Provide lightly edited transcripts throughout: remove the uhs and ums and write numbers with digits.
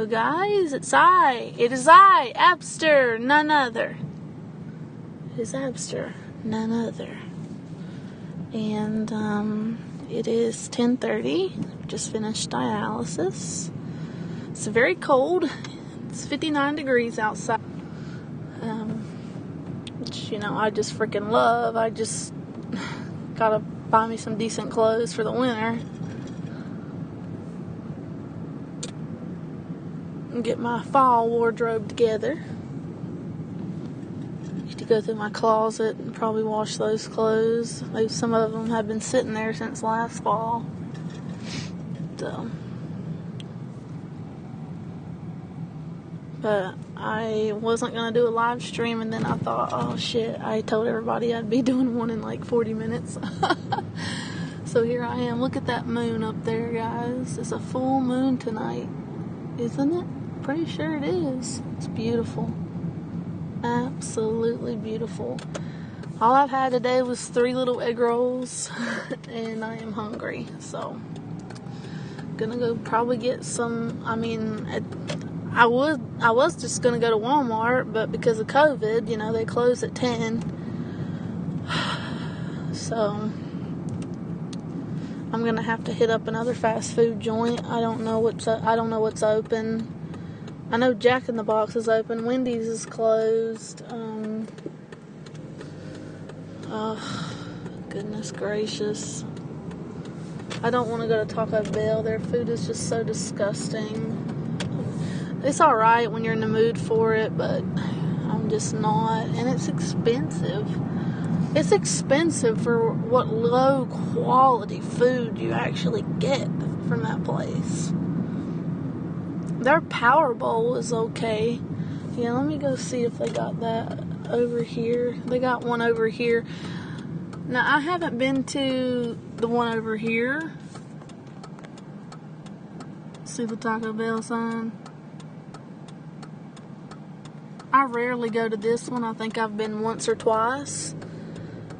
Hello guys, it is I, Abster, none other. It is Abster, none other. And it is 10:30, just finished dialysis. It's very cold, it's 59 degrees outside, which, I just freaking love. I just gotta buy me some decent clothes for the winter. Get my fall wardrobe together. Need to go through my closet and probably wash those clothes. Some of them have been sitting there since last fall. So, but I wasn't gonna do a live stream, and then I thought, oh shit, I told everybody I'd be doing one in like 40 minutes. So here I am. Look at that moon up there, guys. It's a full moon tonight, isn't it? Pretty sure it is. It's beautiful. Absolutely beautiful. All I've had today was 3 little egg rolls, and I am hungry. So, gonna go probably get some. I was just gonna go to Walmart, but because of COVID, they close at 10. So, I'm gonna have to hit up another fast food joint. I don't know what's open. I know Jack in the Box is open. Wendy's is closed. Goodness gracious. I don't want to go to Taco Bell. Their food is just so disgusting. It's alright when you're in the mood for it, but I'm just not. And it's expensive. It's expensive for what low quality food you actually get from that place. Their Power Bowl is okay. Yeah, let me go see if they got that over here. They got one over here. Now, I haven't been to the one over here. See the Taco Bell sign? I rarely go to this one. I think I've been once or twice.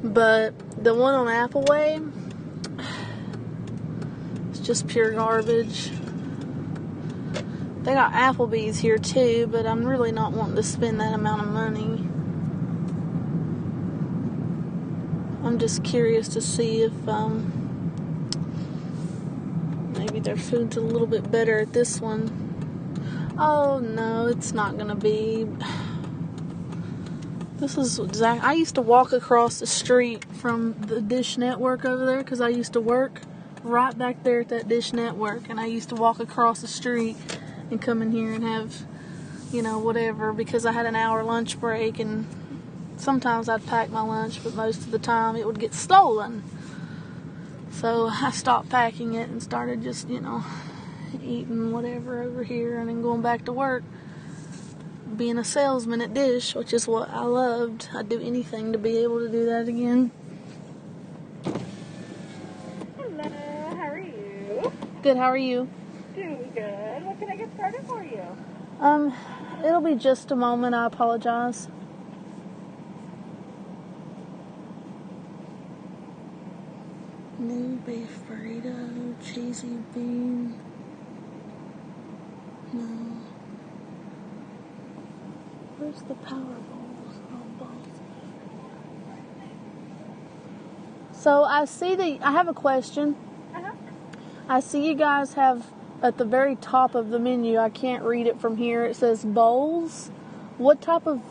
But the one on Appleway, it's just pure garbage. They got Applebee's here too, but I'm really not wanting to spend that amount of money. I'm just curious to see if maybe their food's a little bit better at this one. Oh no, it's not gonna be. This is exact. I used to walk across the street from the Dish Network over there because I used to work right back there at that Dish Network, and I used to walk across the street and come in here and have, whatever, because I had an hour lunch break, and sometimes I'd pack my lunch, but most of the time it would get stolen. So I stopped packing it and started just, eating whatever over here and then going back to work, being a salesman at Dish, which is what I loved. I'd do anything to be able to do that again. Hello, how are you? Good, how are you? Doing good. What can I get started for you? It'll be just a moment. I apologize. New beef burrito, cheesy bean. No. Where's the Power Bowls? Oh, balls. So I have a question. Uh-huh. I see you guys have at the very top of the menu, I can't read it from here, it says bowls. What type of,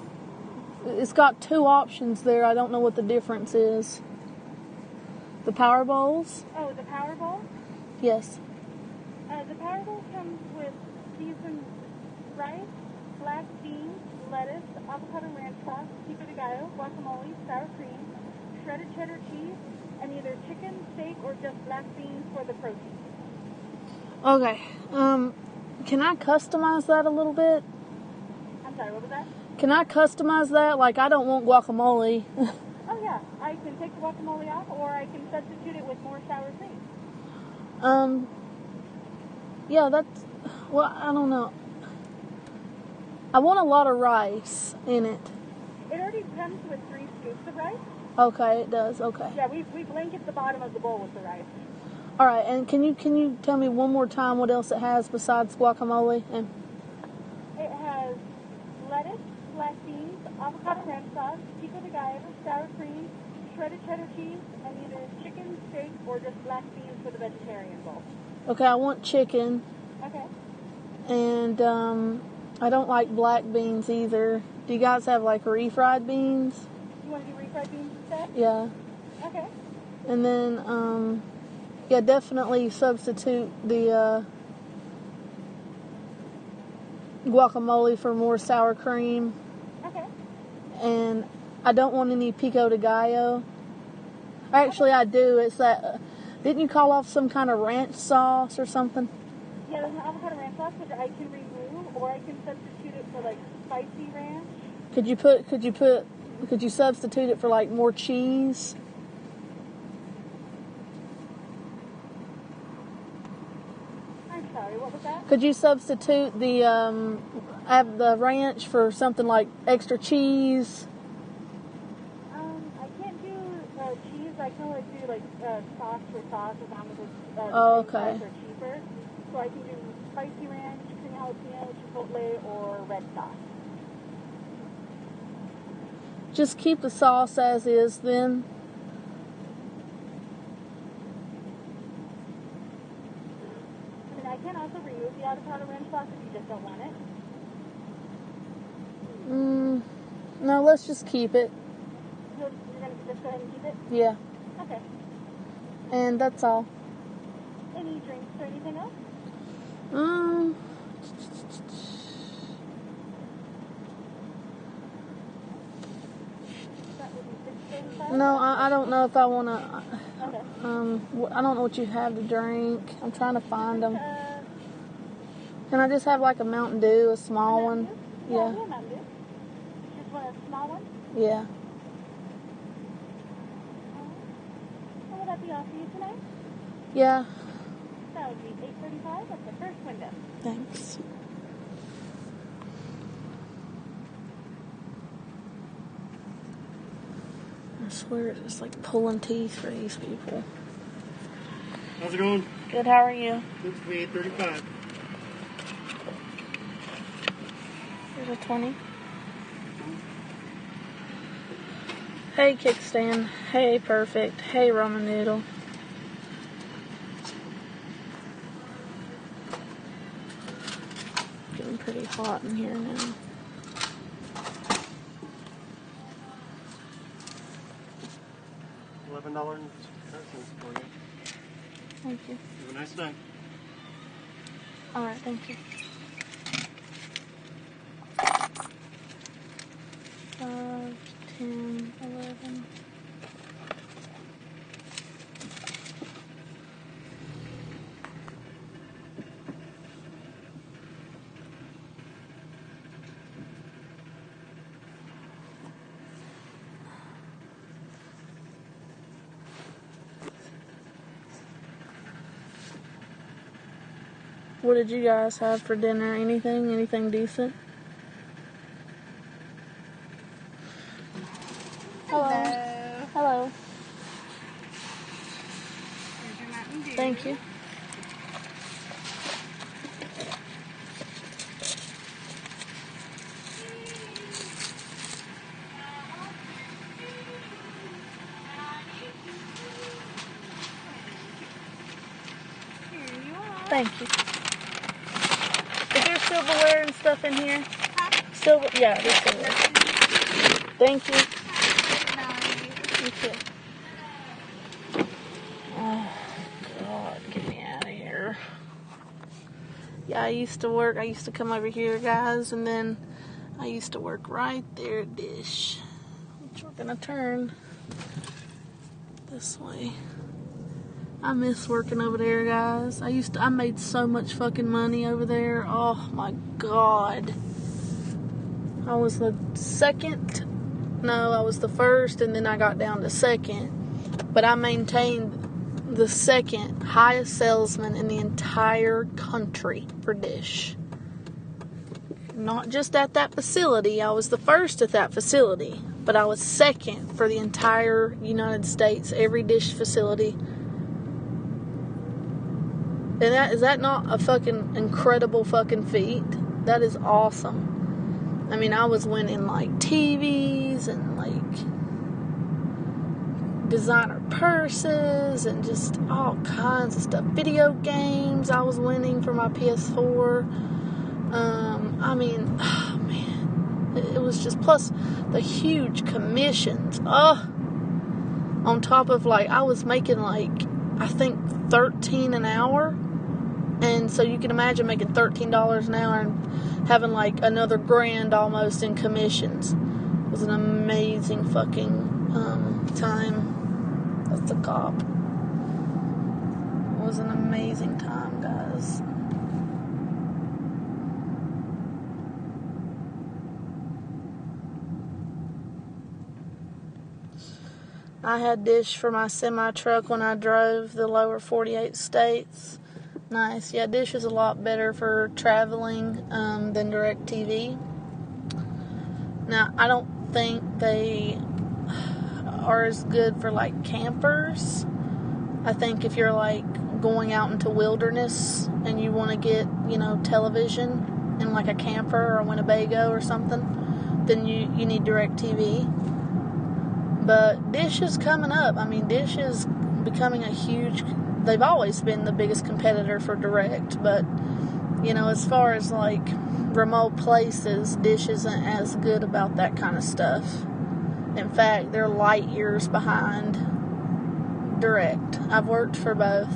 it's got 2 options there. I don't know what the difference is. The Power Bowls? Oh, the Power Bowl? Yes. The Power Bowl comes with seasoned rice, black beans, lettuce, avocado ranch sauce, pico de gallo, guacamole, sour cream, shredded cheddar cheese, and either chicken, steak, or just black beans for the protein. Okay. Can I customize that a little bit? I'm sorry, what was that? Can I customize that? Like, I don't want guacamole. Oh, yeah. I can take the guacamole off, or I can substitute it with more sour cream. Yeah, that's, well, I don't know. I want a lot of rice in it. It already comes with 3 scoops of rice. Okay, it does. Okay. Yeah, we blanket the bottom of the bowl with the rice. All right, and can you tell me one more time what else it has besides guacamole? And black beans, avocado ranch sauce, pico de gallo, sour cream, shredded cheddar cheese, and either chicken, steak, or just black beans for the vegetarian bowl. Okay, I want chicken. Okay. And I don't like black beans either. Do you guys have like refried beans? You want to do refried beans instead? Yeah. Okay. And then, yeah, definitely substitute the guacamole for more sour cream. Okay. And I don't want any pico de gallo. Actually, I do. It's that. Didn't you call off some kind of ranch sauce or something? Yeah, there's an avocado ranch sauce which I can remove, or I can substitute it for like spicy ranch. Could you substitute it for like more cheese? I'm sorry, what was that? Could you substitute the ranch for something like extra cheese? I can't do cheese. I can only do like sauce for sauce as long as it's Oh, the same okay. price or cheaper. So I can do spicy ranch, cream jalapeno, chipotle, or red sauce. Just keep the sauce as is then. I mean, I can also remove the avocado ranch sauce if you just don't want it. No, let's just keep it. You're going to just go ahead and keep it? Yeah. Okay. And that's all. Any drinks or anything else? That would be $6.35. No, I don't know if I want to. Okay. I don't know what you have to drink. I'm trying to find them. Can I just have like a Mountain Dew, a small one? Yeah. Yeah. Mountain Dew. Just want a small one? Yeah. What would that be off for you tonight? Yeah. That would be $8.35 at the first window. Thanks. I swear it's just like pulling teeth for these people. How's it going? Good, how are you? Looks to be $8.35. Here's a 20. Hey, Kickstand. Hey, Perfect. Hey, Ramen Noodle. Getting pretty hot in here now. $11.10 for you. Thank you. Have a nice night. Alright, thank you. 5, 10, 11. What did you guys have for dinner? Anything? Anything decent? Hello. Hello. Here's your Mountain Dew. Thank you. Here you are. Thank you. Is there silverware and stuff in here? Silver? Yeah, there's silverware. Thank you. You too. Oh, God, get me out of here. Yeah, I used to come over here, guys, and then I used to work right there at Dish, which we're going to turn this way. I miss working over there, guys. I made so much fucking money over there. Oh, my God. I was the first, and then I got down to second. But I maintained the second highest salesman in the entire country for Dish. Not just at that facility. I was the first at that facility. But I was second for the entire United States, every Dish facility. And is that not a fucking incredible fucking feat? That is awesome. I mean, I was winning like TVs and like designer purses and just all kinds of stuff. Video games I was winning for my PS4. I mean, oh man, it was just, plus the huge commissions. On top of like, I was making like, I think $13 an hour. And so you can imagine making $13 an hour and having like another $1,000 almost in commissions. It was an amazing fucking time. That's a cop. It was an amazing time, guys. I had Dish for my semi-truck when I drove the lower 48 states. Nice. Yeah, Dish is a lot better for traveling than DirecTV. Now, I don't think they are as good for like campers. I think if you're like going out into wilderness and you want to get, television in like a camper or a Winnebago or something, then you need DirecTV. But Dish is coming up. I mean, Dish is becoming they've always been the biggest competitor for Direct, but as far as like remote places, Dish isn't as good about that kind of stuff. In fact, they're light years behind Direct. I've worked for both.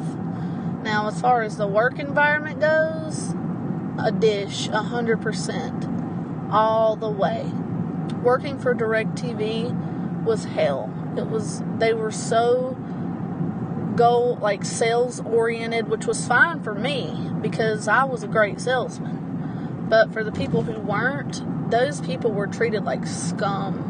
Now, as far as the work environment goes, a Dish, 100%, all the way. Working for DirecTV was hell. They were so sales oriented, which was fine for me because I was a great salesman. But for the people who weren't, those people were treated like scum.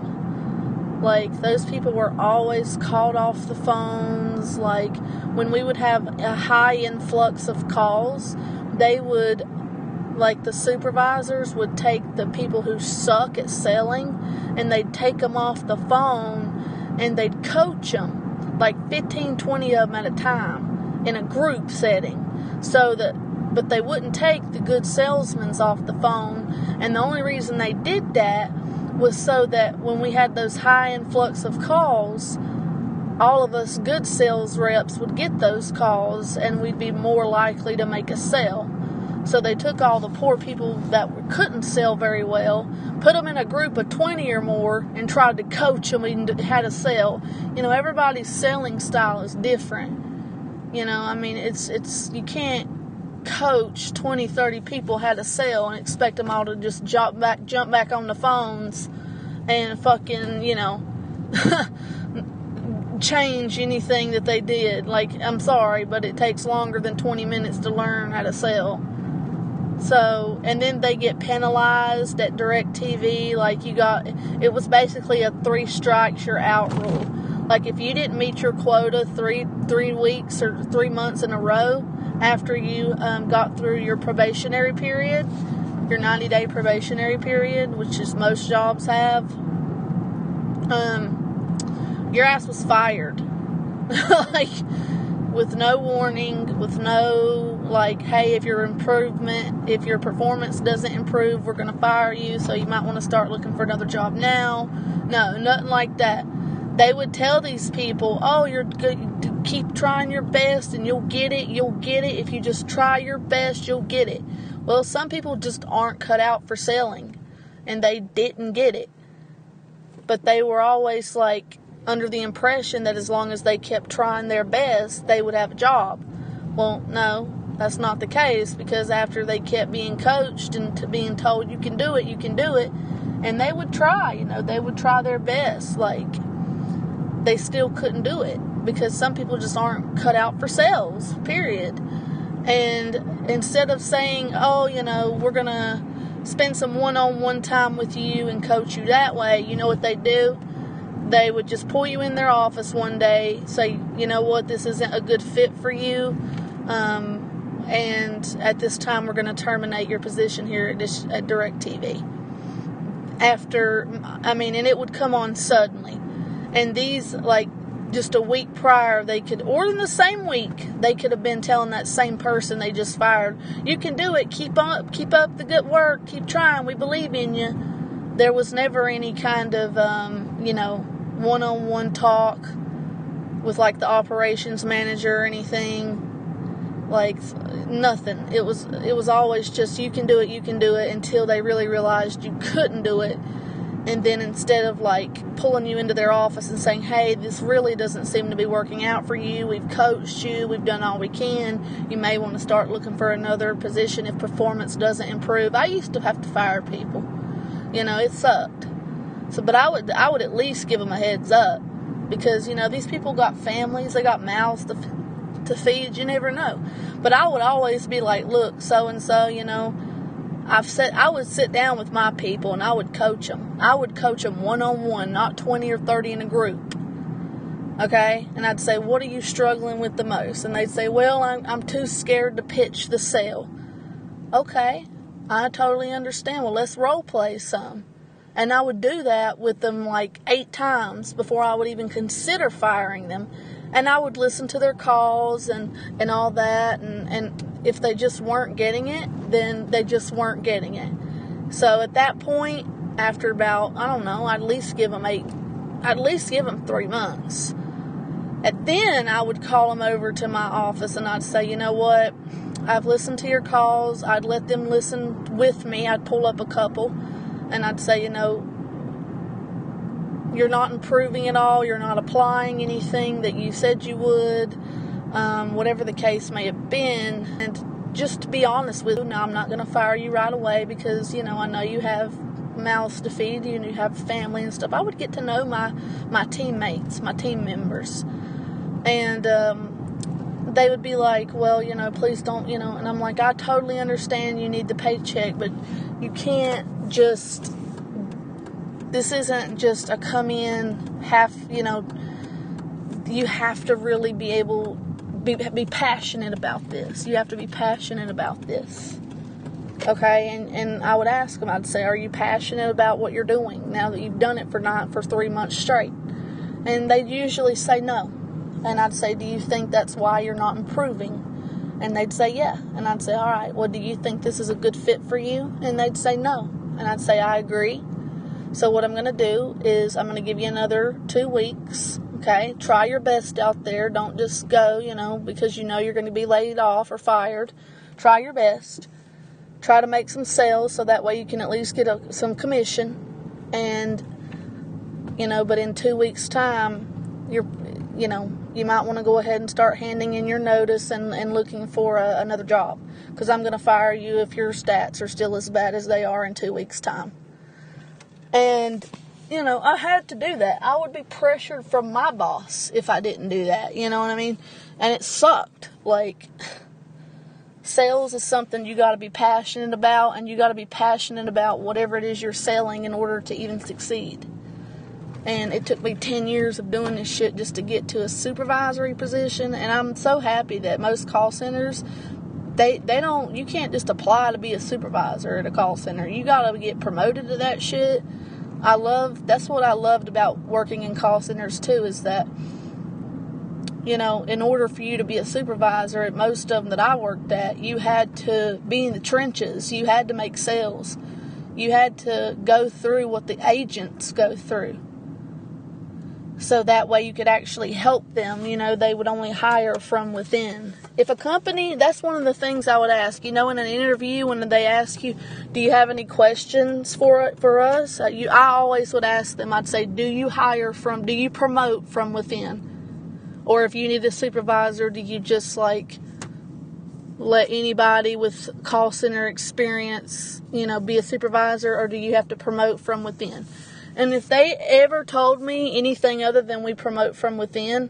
Like, those people were always called off the phones. Like, when we would have a high influx of calls, the supervisors would take the people who suck at selling and they'd take them off the phone and they'd coach them, like 15, 20 of them at a time in a group setting. But they wouldn't take the good salesmen off the phone. And the only reason they did that was so that when we had those high influx of calls, all of us good sales reps would get those calls and we'd be more likely to make a sale. So they took all the poor people that couldn't sell very well, put them in a group of 20 or more, and tried to coach them and how to sell. Everybody's selling style is different. I mean, it's you can't coach 20, 30 people how to sell and expect them all to just jump back on the phones and fucking, change anything that they did. Like, I'm sorry, but it takes longer than 20 minutes to learn how to sell. So, and then they get penalized at DirecTV. Like, it was basically a 3 strikes you're out rule. Like, if you didn't meet your quota 3 weeks or 3 months in a row after you got through your probationary period, your 90-day probationary period, which is most jobs have, your ass was fired. Like, with no warning, with no, hey, if your performance doesn't improve, we're going to fire you, so you might want to start looking for another job now. No, nothing like that. They would tell these people, oh, you're good, keep trying your best and you'll get it. If you just try your best, you'll get it. Well, some people just aren't cut out for selling, and they didn't get it. But they were always, under the impression that as long as they kept trying their best, they would have a job. Well, no, that's not the case, because after they kept being coached and being told you can do it, and they would try, they would try their best, they still couldn't do it, because some people just aren't cut out for sales, period. And instead of saying, oh, we're going to spend some one-on-one time with you and coach you that way, you know what they do? They would just pull you in their office one day, say, you know what, this isn't a good fit for you, and at this time we're going to terminate your position here at DirecTV. And it would come on suddenly. And these, just a week prior, or in the same week, they could have been telling that same person they just fired, you can do it, keep up the good work, keep trying, we believe in you. there was never any kind of, one-on-one talk with, like, the operations manager or anything. Like, nothing. It was always just, you can do it, until they really realized you couldn't do it. And then instead of, like, pulling you into their office and saying, hey, this really doesn't seem to be working out for you. We've coached you. We've done all we can. You may want to start looking for another position if performance doesn't improve. I used to have to fire people. It sucked. But I would at least give them a heads up. Because, these people got families. They got mouths to feed. You never know. But I would always be like, look, so-and-so, I would sit down with my people and I would coach them. I would coach them one-on-one, not 20 or 30 in a group. Okay? And I'd say, what are you struggling with the most? And they'd say, well, I'm too scared to pitch the sale. Okay. I totally understand. Well, let's role play some. And I would do that with them like 8 times before I would even consider firing them. And I would listen to their calls and all that. And if they just weren't getting it, then they just weren't getting it. So at that point, after about, I'd at least give them 3 months. And then I would call them over to my office and I'd say, you know what? I've listened to your calls. I'd let them listen with me. I'd pull up a couple and I'd say, you're not improving at all. You're not applying anything that you said you would. Whatever the case may have been. And just to be honest with you, now I'm not going to fire you right away because, I know you have mouths to feed, you have family and stuff. I would get to know my teammates, my team members. And they would be like, well, please don't, and I'm like, I totally understand you need the paycheck, but you can't just, this isn't just a come in half, you have to really be passionate about this. You have to be passionate about this. Okay, and I would ask them, I'd say, are you passionate about what you're doing now that you've done it for 3 months straight? And they'd usually say no. And I'd say, do you think that's why you're not improving? And they'd say, yeah. And I'd say, all right, well, do you think this is a good fit for you? And they'd say no. And I'd say, I agree. So what I'm going to do is I'm going to give you another 2 weeks. Okay, try your best out there. Don't just go, because you're going to be laid off or fired. Try your best. Try to make some sales so that way you can at least get some commission. And, but in 2 weeks' time, you might want to go ahead and start handing in your notice and looking for another job. Because I'm going to fire you if your stats are still as bad as they are in 2 weeks' time. And I had to do that. I would be pressured from my boss if I didn't do that. You know what I mean? And it sucked. Like, sales is something you got to be passionate about, and you got to be passionate about whatever it is you're selling in order to even succeed. And it took me 10 years of doing this shit just to get to a supervisory position. And I'm so happy that most call centers, you can't just apply to be a supervisor at a call center. You got to get promoted to that shit. That's what I loved about working in call centers too, is that, in order for you to be a supervisor at most of them that I worked at, you had to be in the trenches. You had to make sales. You had to go through what the agents go through. So that way you could actually help them. They would only hire from within. If a company, that's one of the things I would ask. In an interview, when they ask you, do you have any questions for us? I always would ask them, I'd say, do you promote from within? Or if you need a supervisor, do you just let anybody with call center experience, be a supervisor? Or do you have to promote from within? And if they ever told me anything other than we promote from within,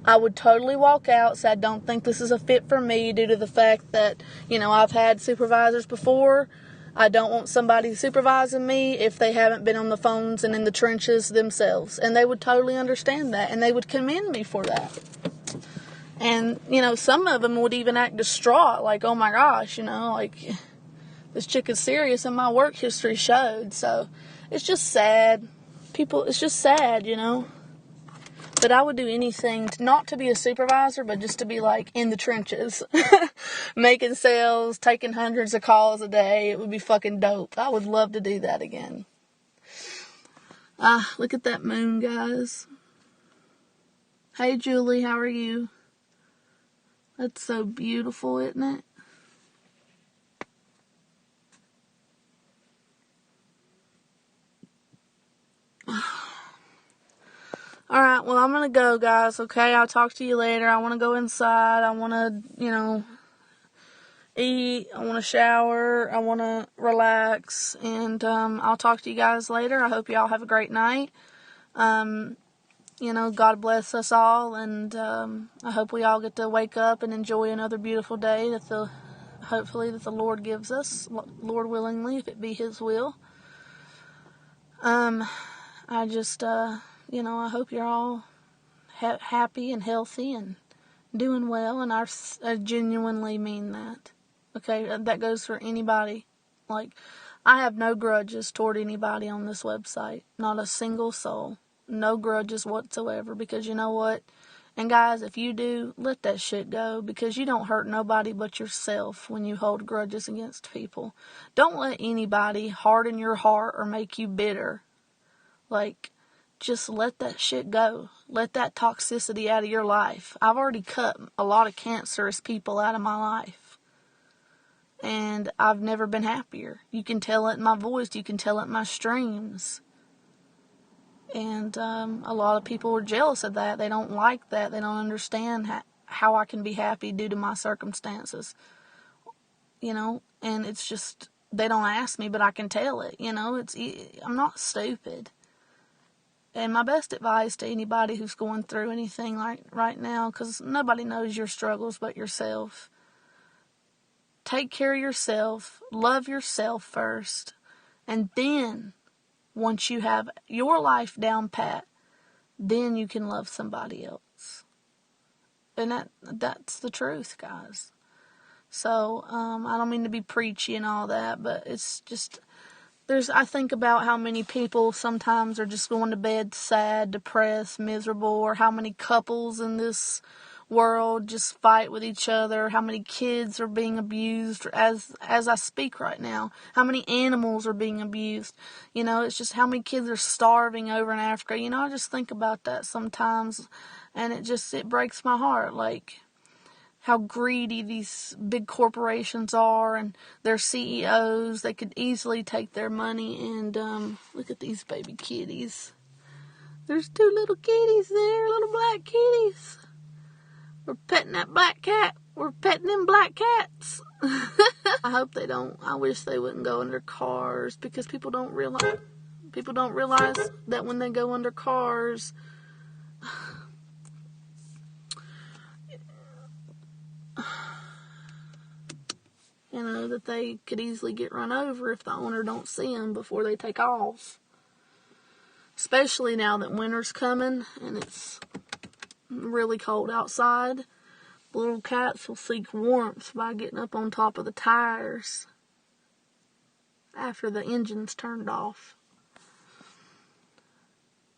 I would totally walk out, say I don't think this is a fit for me due to the fact that, I've had supervisors before. I don't want somebody supervising me if they haven't been on the phones and in the trenches themselves. And they would totally understand that, and they would commend me for that. And, some of them would even act distraught, like, oh my gosh, this chick is serious, and my work history showed. So it's just sad. It's just sad, But I would do anything, not to be a supervisor, but just to be, in the trenches. Making sales, taking hundreds of calls a day. It would be fucking dope. I would love to do that again. Look at that moon, guys. Hey, Julie, how are you? That's so beautiful, isn't it? Alright, well, I'm gonna go, guys, okay? I'll talk to you later. I want to go inside. I want to, eat. I want to shower. I want to relax. And I'll talk to you guys later. I hope y'all have a great night. God bless us all. And I hope we all get to wake up and enjoy another beautiful day hopefully that the Lord gives us. Lord willingly, if it be His will. I just, I hope you're all happy and healthy and doing well, and I genuinely mean that. Okay, that goes for anybody. Like, I have no grudges toward anybody on this website. Not a single soul. No grudges whatsoever, because you know what? And guys, if you do, let that shit go, because you don't hurt nobody but yourself when you hold grudges against people. Don't let anybody harden your heart or make you bitter. Like, just let that shit go. Let that toxicity out of your life. I've already cut a lot of cancerous people out of my life. And I've never been happier. You can tell it in my voice. You can tell it in my streams. And a lot of people are jealous of that. They don't like that. They don't understand how I can be happy due to my circumstances. And it's just, they don't ask me, but I can tell it. I'm not stupid. And my best advice to anybody who's going through anything like right now, because nobody knows your struggles but yourself. Take care of yourself. Love yourself first. And then, once you have your life down pat, then you can love somebody else. And that's the truth, guys. So, I don't mean to be preachy and all that, but it's just... I think about how many people sometimes are just going to bed sad, depressed, miserable, or how many couples in this world just fight with each other, how many kids are being abused as I speak right now, how many animals are being abused. It's just how many kids are starving over in Africa. I just think about that sometimes, and it breaks my heart, like how greedy these big corporations are and their CEOs. They could easily take their money and, look at these baby kitties. There's 2 little kitties there, little black kitties. We're petting that black cat. We're petting them black cats. I hope they don't. I wish they wouldn't go under cars, because people don't realize that when they go under cars, that they could easily get run over if the owner don't see them before they take off. Especially now that winter's coming and it's really cold outside. Little cats will seek warmth by getting up on top of the tires after the engine's turned off.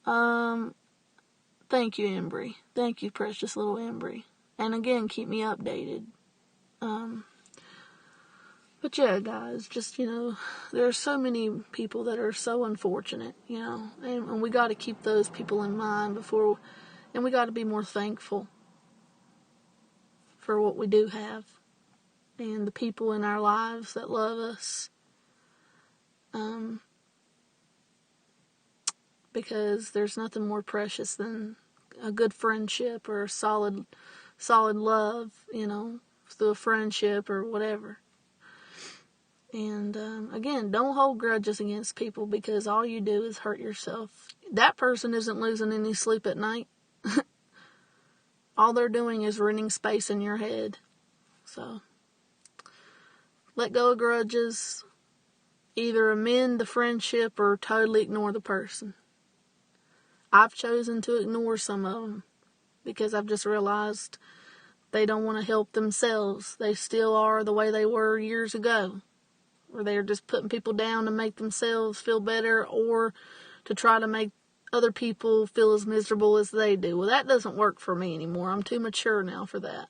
Thank you, Embry. Thank you, precious little Embry. And again, keep me updated. But yeah, guys, just, there are so many people that are so unfortunate, and we got to keep those people in mind and we got to be more thankful for what we do have and the people in our lives that love us. Because there's nothing more precious than a good friendship or a solid love, through a friendship or whatever. And, again, don't hold grudges against people, because all you do is hurt yourself. That person isn't losing any sleep at night. All they're doing is renting space in your head. So, let go of grudges. Either amend the friendship or totally ignore the person. I've chosen to ignore some of them, because I've just realized they don't want to help themselves. They still are the way they were years ago, where they're just putting people down to make themselves feel better or to try to make other people feel as miserable as they do. Well, that doesn't work for me anymore. I'm too mature now for that.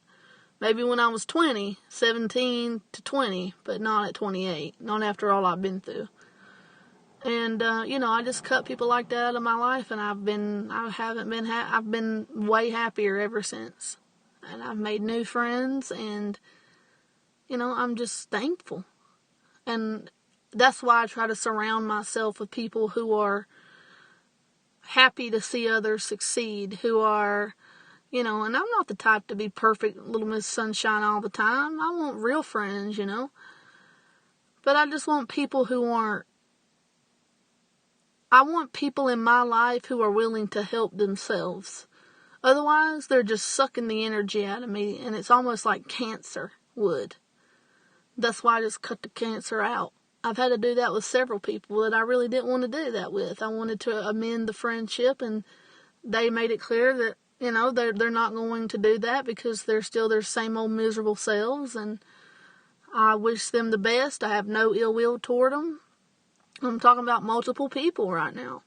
Maybe when I was 17 to 20, but not at 28. Not after all I've been through. And, I just cut people like that out of my life, and I've been way happier ever since. And I've made new friends, and, I'm just thankful. And that's why I try to surround myself with people who are happy to see others succeed, who are, and I'm not the type to be perfect little Miss Sunshine all the time. I want real friends, But I just want people I want people in my life who are willing to help themselves. Otherwise, they're just sucking the energy out of me, and it's almost like cancer would. That's why I just cut the cancer out. I've had to do that with several people that I really didn't want to do that with. I wanted to amend the friendship, and they made it clear that, they're not going to do that because they're still their same old miserable selves, and I wish them the best. I have no ill will toward them. I'm talking about multiple people right now.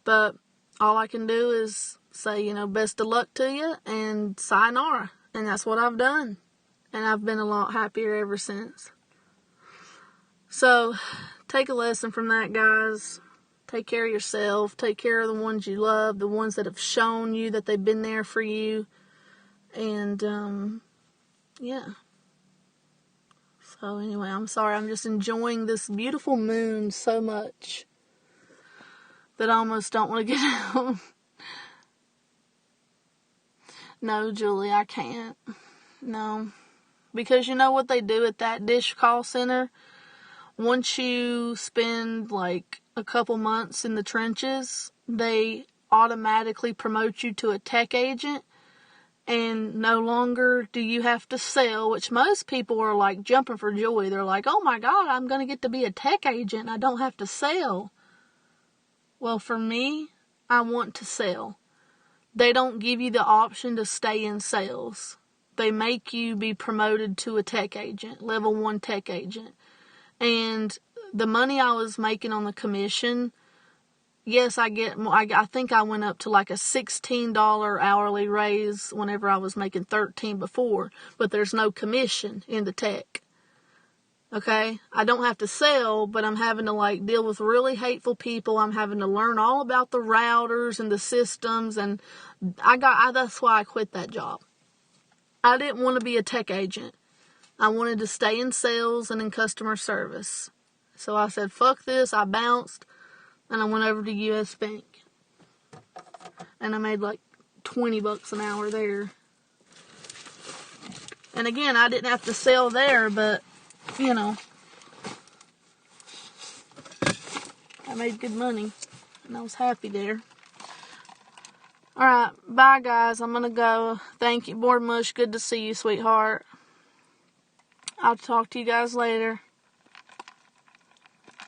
But all I can do is say, best of luck to you and sayonara. And that's what I've done. And I've been a lot happier ever since. So, take a lesson from that, guys. Take care of yourself. Take care of the ones you love, the ones that have shown you that they've been there for you. And, yeah. So anyway, I'm sorry. I'm just enjoying this beautiful moon so much that I almost don't want to get out. No, Julie, I can't. No. Because you know what they do at that dish call center? Once you spend like a couple months in the trenches, they automatically promote you to a tech agent. And no longer do you have to sell, which most people are like jumping for joy. They're like, oh my God, I'm going to get to be a tech agent and I don't have to sell. Well, for me, I want to sell. They don't give you the option to stay in sales. They make you be promoted to a tech agent, level 1 tech agent. And the money I was making on the commission, yes, I think I went up to like a $16 hourly raise whenever I was making $13 before, but there's no commission in the tech. Okay? I don't have to sell, but I'm having to like deal with really hateful people. I'm having to learn all about the routers and the systems, and that's why I quit that job. I didn't want to be a tech agent. I wanted to stay in sales and in customer service. So I said, fuck this. I bounced. And I went over to U.S. Bank. And I made like $20 an hour there. And again, I didn't have to sell there, but, I made good money. And I was happy there. Alright, bye guys. I'm going to go. Thank you, Board Mush. Good to see you, sweetheart. I'll talk to you guys later.